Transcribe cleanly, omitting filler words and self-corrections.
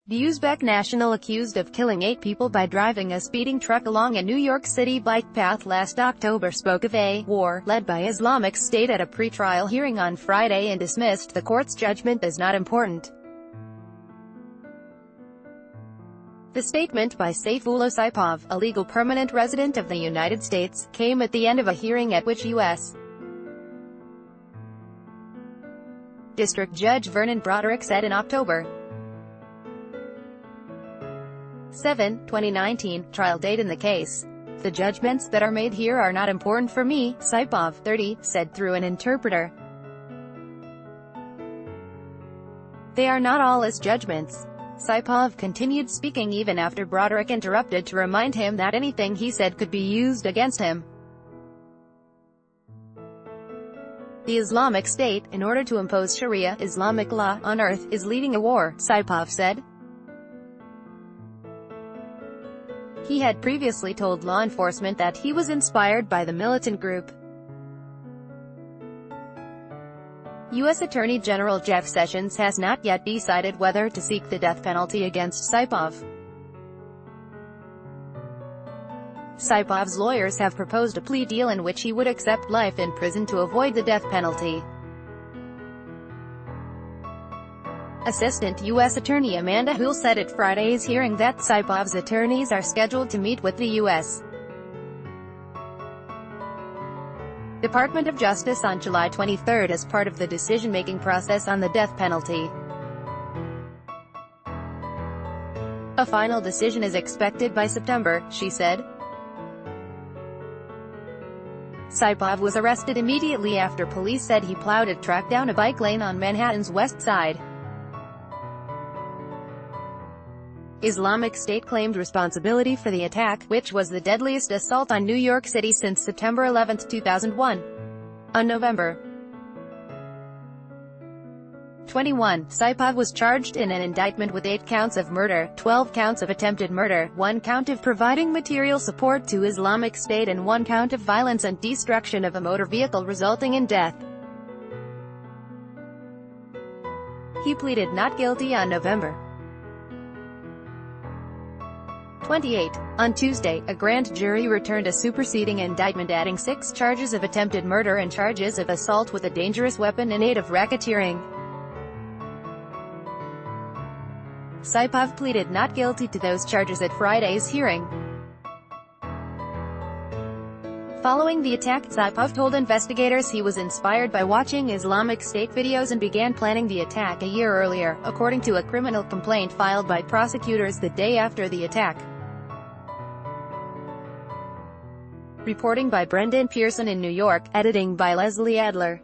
The Uzbek national accused of killing 8 people by driving a speeding truck along a New York City bike path last October spoke of a war led by Islamic State at a pre-trial hearing on Friday and dismissed the court's judgment as not important. The statement by Sayfullo Saipov, a legal permanent resident of the United States, came at the end of a hearing at which U.S. District Judge Vernon Broderick said in October 7, 2019, trial date in the case. "The judgments that are made here are not important for me," Saipov, 30, said through an interpreter. "They are not all his judgments." Saipov continued speaking even after Broderick interrupted to remind him that anything he said could be used against him. "The Islamic State, in order to impose Sharia, Islamic law, on earth, is leading a war," Saipov said. He had previously told law enforcement that he was inspired by the militant group. U.S. Attorney General Jeff Sessions has not yet decided whether to seek the death penalty against Saipov. Saipov's lawyers have proposed a plea deal in which he would accept life in prison to avoid the death penalty. Assistant U.S. Attorney Amanda Hull said at Friday's hearing that Saipov's attorneys are scheduled to meet with the U.S. Department of Justice on July 23 as part of the decision-making process on the death penalty. A final decision is expected by September, she said. Saipov was arrested immediately after police said he plowed a truck down a bike lane on Manhattan's West Side. Islamic State claimed responsibility for the attack, which was the deadliest assault on New York City since September 11, 2001. On November 21, Saipov was charged in an indictment with 8 counts of murder, 12 counts of attempted murder, 1 count of providing material support to Islamic State and 1 count of violence and destruction of a motor vehicle resulting in death. He pleaded not guilty on November 28. On Tuesday, a grand jury returned a superseding indictment adding 6 charges of attempted murder and charges of assault with a dangerous weapon in aid of racketeering. Saipov pleaded not guilty to those charges at Friday's hearing. Following the attack, Saipov told investigators he was inspired by watching Islamic State videos and began planning the attack a year earlier, according to a criminal complaint filed by prosecutors the day after the attack. Reporting by Brendan Pearson in New York, editing by Leslie Adler.